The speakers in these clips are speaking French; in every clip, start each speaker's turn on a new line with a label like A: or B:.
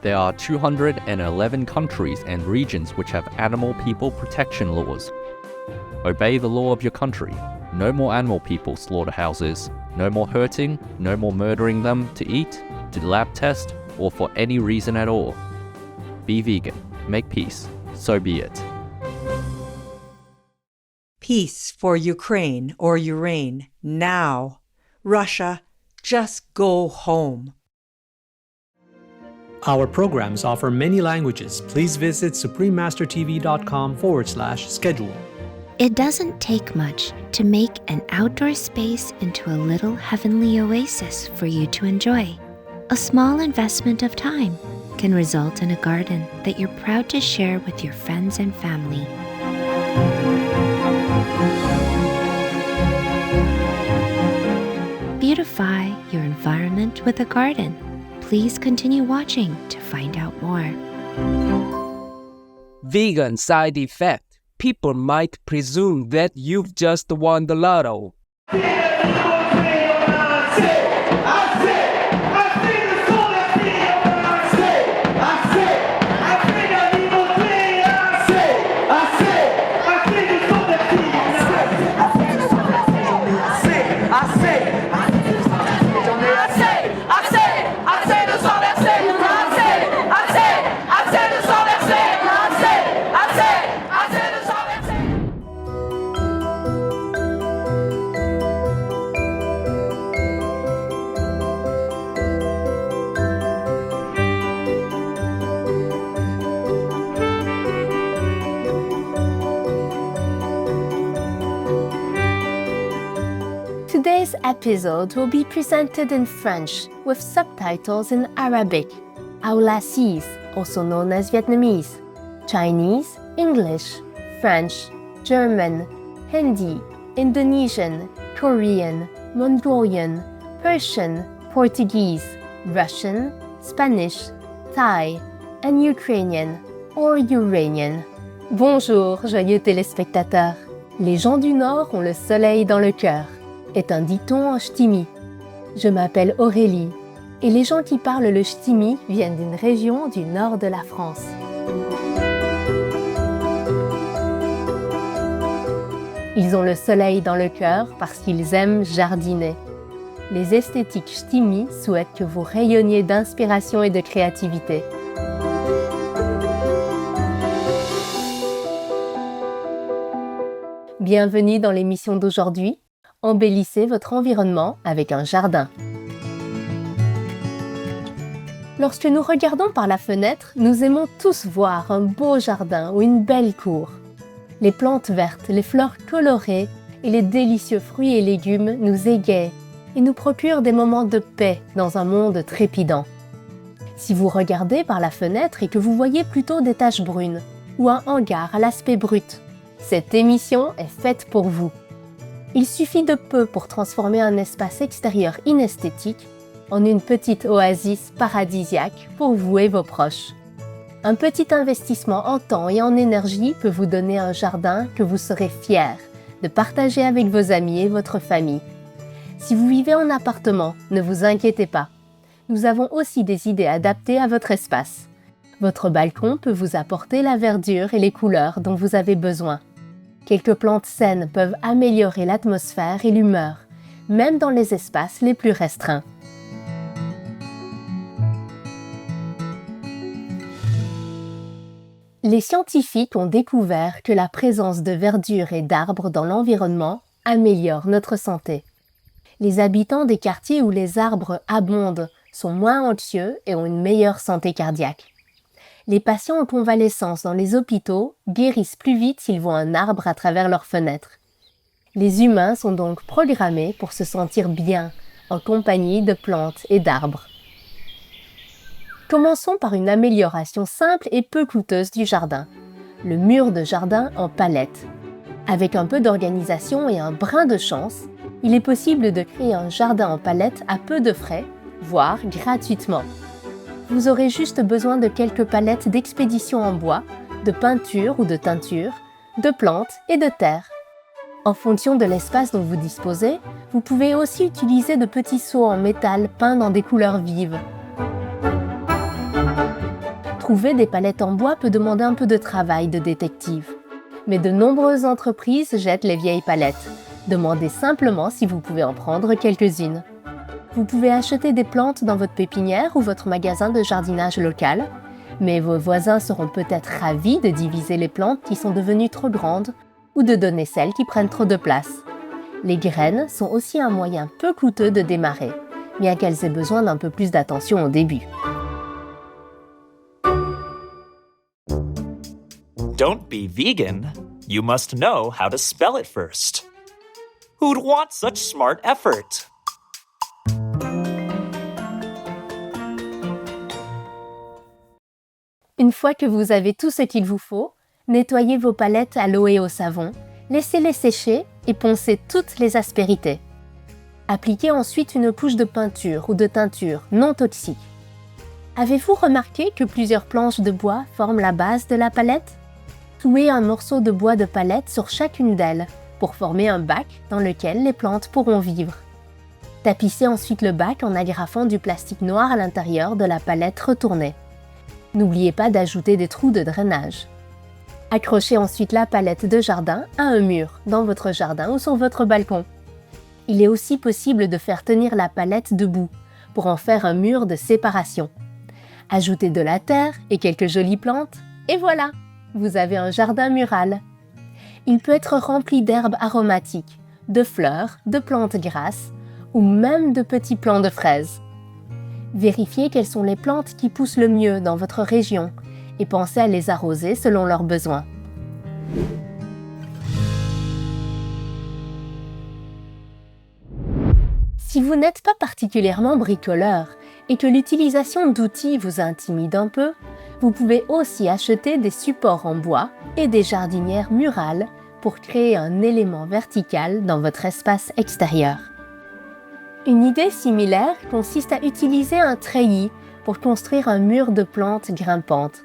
A: There are 211 countries and regions which have animal people protection laws. Obey the law of your country. No more animal people slaughterhouses. No more hurting, no more murdering them to eat, to lab test, or for any reason at all. Be vegan. Make peace. So be it.
B: Peace for Ukraine or Ukraine now. Russia, just go home.
C: Our programs offer many languages. Please visit suprememastertv.com/schedule.
D: It doesn't take much to make an outdoor space into a little heavenly oasis for you to enjoy. A small investment of time can result in a garden that you're proud to share with your friends and family. Beautify your environment with a garden. Please continue watching to find out more.
E: Vegan side effect. People might presume that you've just won the lotto.
F: Today's episode will be presented in French with subtitles in Arabic, Aulacese, also known as Vietnamese, Chinese, English, French, German, Hindi, Indonesian, Korean, Mongolian, Persian, Portuguese, Russian, Spanish, Thai, and Ukrainian or Uranian. Bonjour, joyeux téléspectateurs. Les gens du Nord ont le soleil dans le cœur, est un dicton en ch'timi. Je m'appelle Aurélie, et les gens qui parlent le ch'timi viennent d'une région du nord de la France. Ils ont le soleil dans le cœur parce qu'ils aiment jardiner. Les esthétiques ch'timi souhaitent que vous rayonniez d'inspiration et de créativité. Bienvenue dans l'émission d'aujourd'hui. Embellissez votre environnement avec un jardin. Lorsque nous regardons par la fenêtre, nous aimons tous voir un beau jardin ou une belle cour. Les plantes vertes, les fleurs colorées et les délicieux fruits et légumes nous égayent et nous procurent des moments de paix dans un monde trépidant. Si vous regardez par la fenêtre et que vous voyez plutôt des taches brunes ou un hangar à l'aspect brut, cette émission est faite pour vous. Il suffit de peu pour transformer un espace extérieur inesthétique en une petite oasis paradisiaque pour vous et vos proches. Un petit investissement en temps et en énergie peut vous donner un jardin que vous serez fiers de partager avec vos amis et votre famille. Si vous vivez en appartement, ne vous inquiétez pas. Nous avons aussi des idées adaptées à votre espace. Votre balcon peut vous apporter la verdure et les couleurs dont vous avez besoin. Quelques plantes saines peuvent améliorer l'atmosphère et l'humeur, même dans les espaces les plus restreints. Les scientifiques ont découvert que la présence de verdure et d'arbres dans l'environnement améliore notre santé. Les habitants des quartiers où les arbres abondent sont moins anxieux et ont une meilleure santé cardiaque. Les patients en convalescence dans les hôpitaux guérissent plus vite s'ils voient un arbre à travers leurs fenêtres. Les humains sont donc programmés pour se sentir bien en compagnie de plantes et d'arbres. Commençons par une amélioration simple et peu coûteuse du jardin. Le mur de jardin en palette. Avec un peu d'organisation et un brin de chance, il est possible de créer un jardin en palette à peu de frais, voire gratuitement. Vous aurez juste besoin de quelques palettes d'expédition en bois, de peinture ou de teinture, de plantes et de terre. En fonction de l'espace dont vous disposez, vous pouvez aussi utiliser de petits seaux en métal peints dans des couleurs vives. Trouver des palettes en bois peut demander un peu de travail de détective. Mais de nombreuses entreprises jettent les vieilles palettes. Demandez simplement si vous pouvez en prendre quelques-unes. Vous pouvez acheter des plantes dans votre pépinière ou votre magasin de jardinage local, mais vos voisins seront peut-être ravis de diviser les plantes qui sont devenues trop grandes ou de donner celles qui prennent trop de place. Les graines sont aussi un moyen peu coûteux de démarrer, bien qu'elles aient besoin d'un peu plus d'attention au début.
G: Don't be vegan. You must know how to spell it first. Who'd want such smart effort?
F: Une fois que vous avez tout ce qu'il vous faut, nettoyez vos palettes à l'eau et au savon, laissez-les sécher et poncez toutes les aspérités. Appliquez ensuite une couche de peinture ou de teinture non toxique. Avez-vous remarqué que plusieurs planches de bois forment la base de la palette? Clouez un morceau de bois de palette sur chacune d'elles pour former un bac dans lequel les plantes pourront vivre. Tapissez ensuite le bac en agrafant du plastique noir à l'intérieur de la palette retournée. N'oubliez pas d'ajouter des trous de drainage. Accrochez ensuite la palette de jardin à un mur dans votre jardin ou sur votre balcon. Il est aussi possible de faire tenir la palette debout pour en faire un mur de séparation. Ajoutez de la terre et quelques jolies plantes et voilà, vous avez un jardin mural. Il peut être rempli d'herbes aromatiques, de fleurs, de plantes grasses ou même de petits plants de fraises. Vérifiez quelles sont les plantes qui poussent le mieux dans votre région et pensez à les arroser selon leurs besoins. Si vous n'êtes pas particulièrement bricoleur et que l'utilisation d'outils vous intimide un peu, vous pouvez aussi acheter des supports en bois et des jardinières murales pour créer un élément vertical dans votre espace extérieur. Une idée similaire consiste à utiliser un treillis pour construire un mur de plantes grimpantes.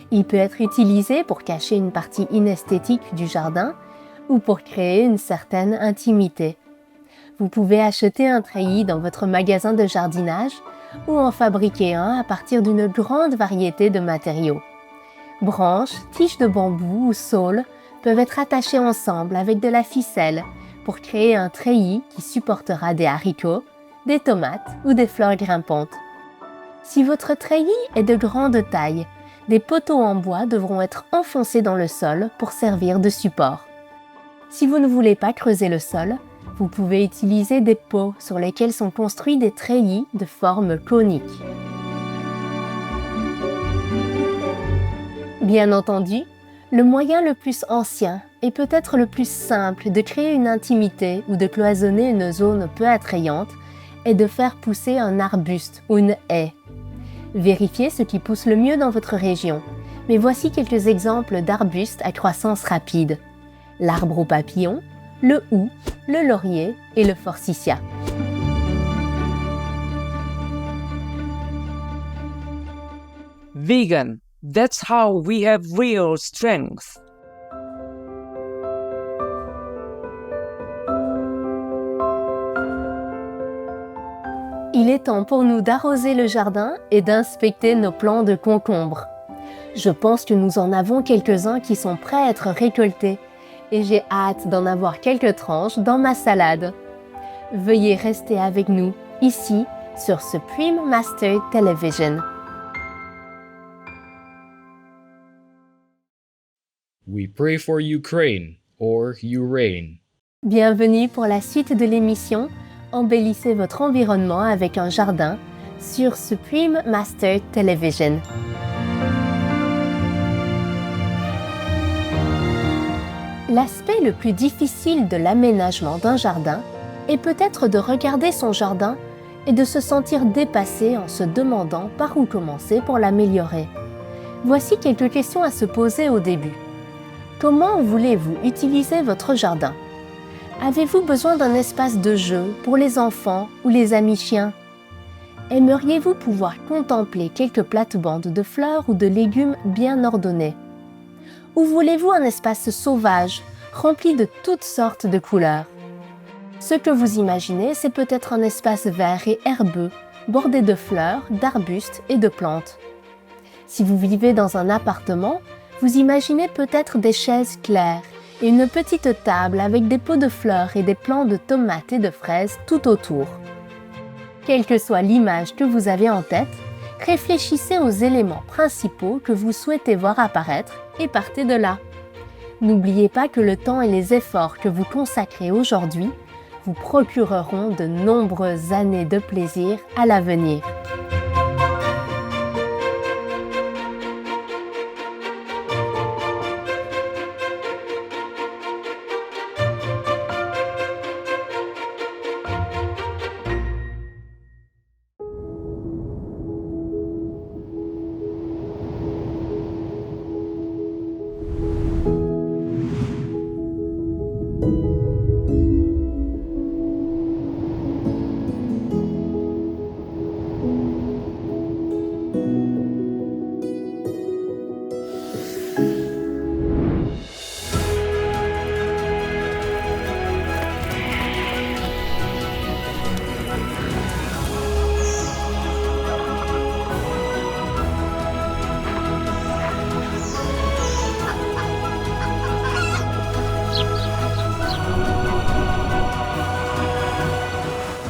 F: Il peut être utilisé pour cacher une partie inesthétique du jardin ou pour créer une certaine intimité. Vous pouvez acheter un treillis dans votre magasin de jardinage ou en fabriquer un à partir d'une grande variété de matériaux. Branches, tiges de bambou ou saules peuvent être attachées ensemble avec de la ficelle pour créer un treillis qui supportera des haricots, des tomates ou des fleurs grimpantes. Si votre treillis est de grande taille, des poteaux en bois devront être enfoncés dans le sol pour servir de support. Si vous ne voulez pas creuser le sol, vous pouvez utiliser des pots sur lesquels sont construits des treillis de forme conique. Bien entendu, le moyen le plus ancien et peut-être le plus simple de créer une intimité ou de cloisonner une zone peu attrayante est de faire pousser un arbuste ou une haie. Vérifiez ce qui pousse le mieux dans votre région, mais voici quelques exemples d'arbustes à croissance rapide. L'arbre aux papillons, le houx, le laurier et le forsythia.
E: Vegan, that's how we have real strength.
F: Il est temps pour nous d'arroser le jardin et d'inspecter nos plants de concombres. Je pense que nous en avons quelques-uns qui sont prêts à être récoltés et j'ai hâte d'en avoir quelques tranches dans ma salade. Veuillez rester avec nous, ici, sur Supreme Master Television.
H: We pray for Ukraine, or Urain.
F: Bienvenue pour la suite de l'émission Embellissez votre environnement avec un jardin sur Supreme Master Television. L'aspect le plus difficile de l'aménagement d'un jardin est peut-être de regarder son jardin et de se sentir dépassé en se demandant par où commencer pour l'améliorer. Voici quelques questions à se poser au début. Comment voulez-vous utiliser votre jardin? Avez-vous besoin d'un espace de jeu pour les enfants ou les amis chiens? Aimeriez-vous pouvoir contempler quelques plates-bandes de fleurs ou de légumes bien ordonnés? Ou voulez-vous un espace sauvage, rempli de toutes sortes de couleurs? Ce que vous imaginez, c'est peut-être un espace vert et herbeux, bordé de fleurs, d'arbustes et de plantes. Si vous vivez dans un appartement, vous imaginez peut-être des chaises claires et une petite table avec des pots de fleurs et des plants de tomates et de fraises tout autour. Quelle que soit l'image que vous avez en tête, réfléchissez aux éléments principaux que vous souhaitez voir apparaître et partez de là. N'oubliez pas que le temps et les efforts que vous consacrez aujourd'hui vous procureront de nombreuses années de plaisir à l'avenir.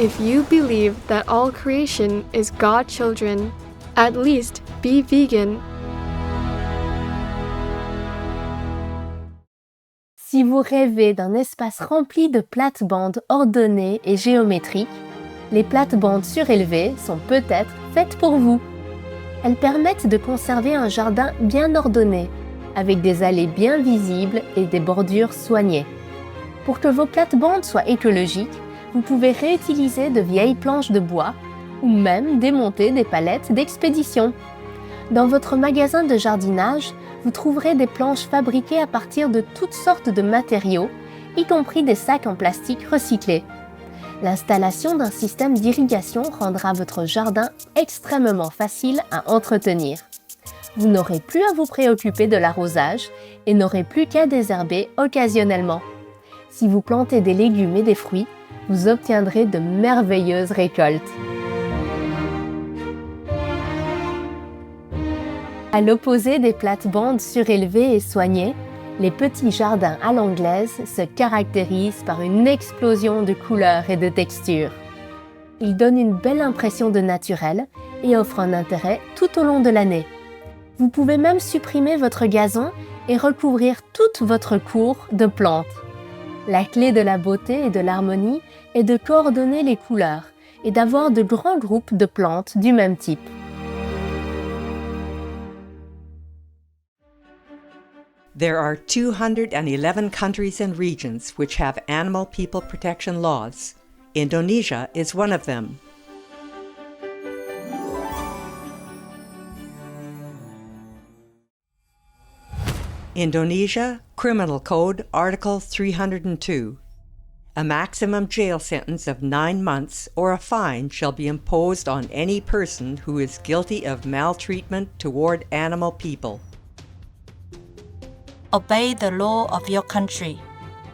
I: If you believe that all creation is God's children, at least be vegan.
F: Si vous rêvez d'un espace rempli de plates-bandes ordonnées et géométriques, les plates-bandes surélevées sont peut-être faites pour vous. Elles permettent de conserver un jardin bien ordonné, avec des allées bien visibles et des bordures soignées. Pour que vos plates-bandes soient écologiques, vous pouvez réutiliser de vieilles planches de bois ou même démonter des palettes d'expédition. Dans votre magasin de jardinage, vous trouverez des planches fabriquées à partir de toutes sortes de matériaux, y compris des sacs en plastique recyclés. L'installation d'un système d'irrigation rendra votre jardin extrêmement facile à entretenir. Vous n'aurez plus à vous préoccuper de l'arrosage et n'aurez plus qu'à désherber occasionnellement. Si vous plantez des légumes et des fruits, vous obtiendrez de merveilleuses récoltes. À l'opposé des plates-bandes surélevées et soignées, les petits jardins à l'anglaise se caractérisent par une explosion de couleurs et de textures. Ils donnent une belle impression de naturel et offrent un intérêt tout au long de l'année. Vous pouvez même supprimer votre gazon et recouvrir toute votre cour de plantes. La clé de la beauté et de l'harmonie est de coordonner les couleurs et d'avoir de grands groupes de plantes du même type.
B: There are 211 countries and regions which have animal people protection laws. Indonesia is one of them. Indonesia Criminal Code Article 302. A maximum jail sentence of 9 months or a fine shall be imposed on any person who is guilty of maltreatment toward animal people.
J: Obey the law of your country.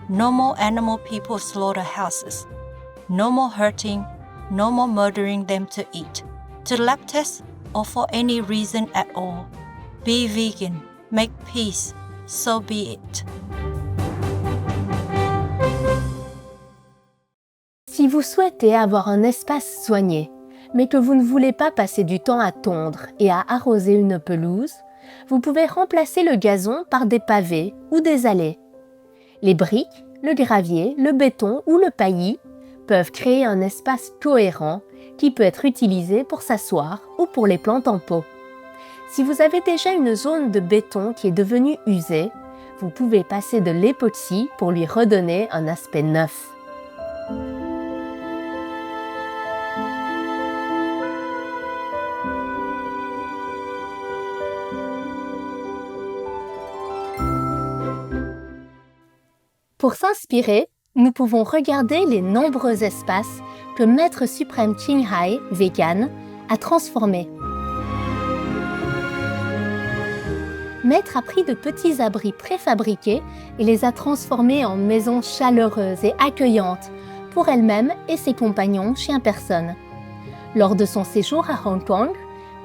J: No more animal people slaughterhouses. No more hurting, no more murdering them to eat, to lab test, or for any reason at all. Be vegan, make peace, so be it.
F: Si vous souhaitez avoir un espace soigné, mais que vous ne voulez pas passer du temps à tondre et à arroser une pelouse, vous pouvez remplacer le gazon par des pavés ou des allées. Les briques, le gravier, le béton ou le paillis peuvent créer un espace cohérent qui peut être utilisé pour s'asseoir ou pour les plantes en pot. Si vous avez déjà une zone de béton qui est devenue usée, vous pouvez passer de l'époxy pour lui redonner un aspect neuf. Pour s'inspirer, nous pouvons regarder les nombreux espaces que Maître suprême Ching Hai, vegan, a transformés. Maître a pris de petits abris préfabriqués et les a transformés en maisons chaleureuses et accueillantes pour elle-même et ses compagnons chiens-personnes. Lors de son séjour à Hong Kong,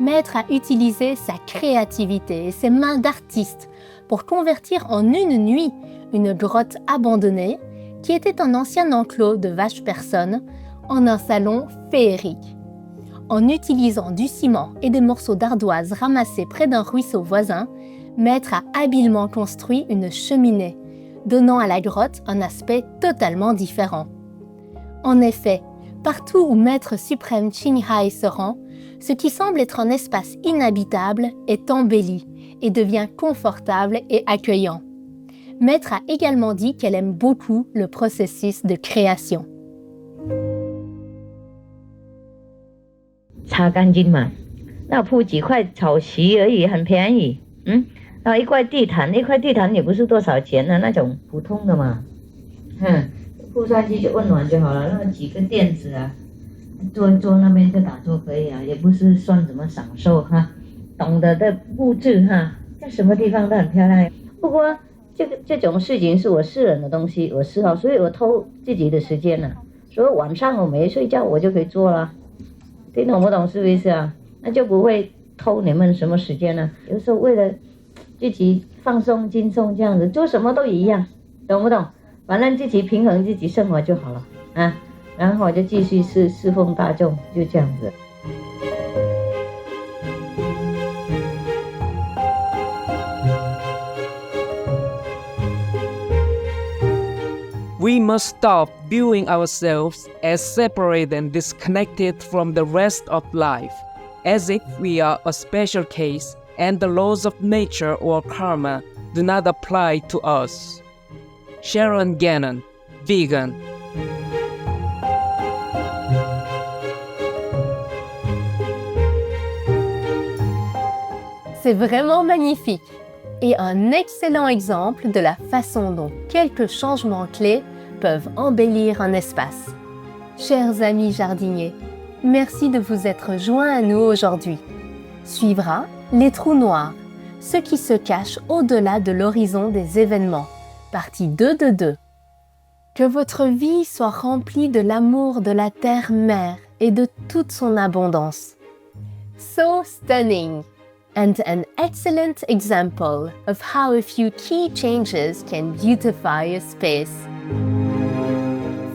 F: Maître a utilisé sa créativité et ses mains d'artiste pour convertir en une nuit une grotte abandonnée, qui était un ancien enclos de vaches personnes, en un salon féerique. En utilisant du ciment et des morceaux d'ardoise ramassés près d'un ruisseau voisin, Maître a habilement construit une cheminée, donnant à la grotte un aspect totalement différent. En effet, partout où Maître suprême Qinghai se rend, ce qui semble être un espace inhabitable est embelli et devient confortable et accueillant. Maître a également dit qu'elle aime beaucoup le processus de création.
K: 擦干净嘛，那铺几块草席而已，很便宜。然后一块地毯也不是多少钱的，那种普通的嘛。铺上去就温暖就好了。那几个垫子啊，坐一坐那边就打坐可以啊，也不是算什么享受哈。懂得的布置哈，在什么地方都很漂亮。不过这种事情是我私人的东西，我嗜好，所以我偷自己的时间了。所以晚上我没睡觉，我就可以做了。听懂不懂是不是啊？那就不会偷你们什么时间了。有时候为了自己放松、轻松这样子，做什么都一样，懂不懂？反正自己平衡自己生活就好了啊。然后我就继续侍奉大众，就这样子。
E: We must stop viewing ourselves as separate and disconnected from the rest of life, as if we are a special case and the laws of nature or karma do not apply to us. Sharon Gannon, vegan.
F: C'est vraiment magnifique et un excellent exemple de la façon dont quelques changements clés peuvent embellir un espace. Chers amis jardiniers, merci de vous être joints à nous aujourd'hui. Suivra les trous noirs, ceux qui se cachent au-delà de l'horizon des événements, partie 2 de 2. Que votre vie soit remplie de l'amour de la terre-mère et de toute son abondance. So stunning! And an excellent example of how a few key changes can beautify a space.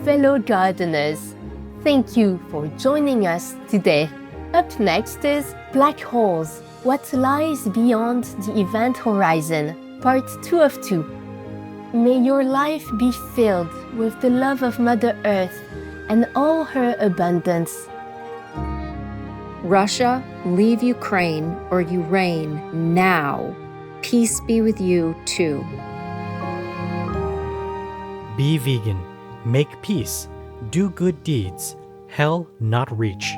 F: Fellow gardeners, thank you for joining us today. Up next is Black Holes, What Lies Beyond the Event Horizon, Part 2 of 2. May your life be filled with the love of Mother Earth and all her abundance.
L: Russia, leave Ukraine or you reign now. Peace be with you too.
M: Be vegan. Make peace. Do good deeds. Hell not reach.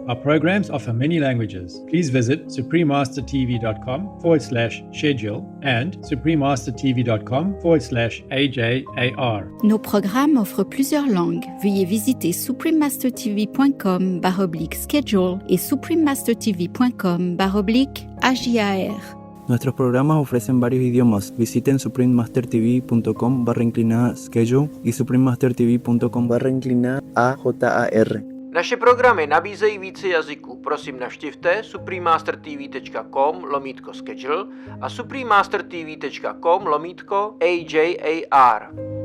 N: Our programs offer many languages. Please visit suprememastertv.com/schedule and suprememastertv.com/AJAR.
O: Nos programmes offrent plusieurs langues. Veuillez visiter suprememastertv.com/schedule et suprememastertv.com/AJAR.
P: Nuestros programas ofrecen varios idiomas. Visiten suprememastertv.com/schedule y suprememastertv.com/AJAR.
Q: Naše programy nabízejí více jazyků. Prosím navštivte suprememastertv.com/schedule a suprememastertv.com/AJAR.